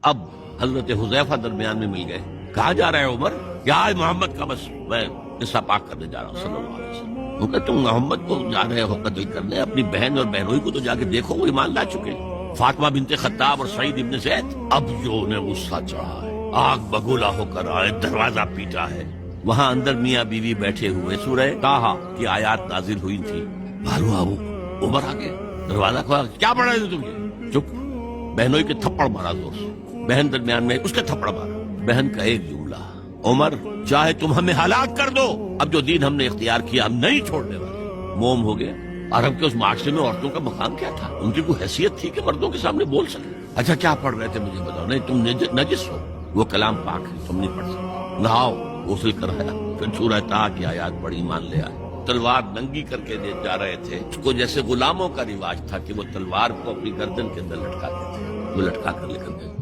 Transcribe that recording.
اب حضرت حذیفہ درمیان میں مل گئے. کہاں جا رہے ہیں عمر؟ کیا ہے محمد کا؟ بس میں قصہ پاک کرنے جا رہا ہوں صلی اللہ علیہ وسلم. وہ کہ تم محمد کو جا رہے ہو قتل کرنے، اپنی بہن اور بہنوئی کو تو جا کے دیکھو، وہ ایمان لا چکے، فاطمہ بنت خطاب اور سعید ابن زید. اب جو انہیں غصہ چڑھا ہے، آگ بگولا ہو کر آئے، دروازہ پیٹا ہے. وہاں اندر میاں بیوی بیٹھے ہوئے، سورہ طٰہٰ کی آیات نازل ہوئی تھی. باہر عمر آ گئے، دروازہ کھولا. کیا پڑھ رہے تھے تم؟ یہ چپ. بہنوئی کے تھپڑ مارا زور سے، بہن درمیان میں، اس کے تھپڑ مارا. بہن کا ایک جملہ، عمر چاہے تم ہمیں ہلاک کر دو، اب جو دین ہم نے اختیار کیا ہم نہیں چھوڑنے والے. موم ہو گیا. عرب کے اس معاشرے میں عورتوں کا مقام کیا تھا؟ ان کی کوئی حیثیت تھی کہ مردوں کے سامنے بول سکے؟ اچھا کیا پڑھ رہے تھے مجھے بتاؤ. نہیں تم نجس ہو، وہ کلام پاک ہے، تم نہیں پڑھ سکتے. نہاؤ، غسل کرایا، پھر سورہ طٰہٰ کی آیات پڑھی، ایمان لے آئے. تلوار ننگی کر کے جا رہے تھے. اس کو جیسے غلاموں کا رواج تھا کہ وہ تلوار کو اپنی گردن کے اندر لٹکاتے تھے، وہ لٹکا کر لے کر گئے.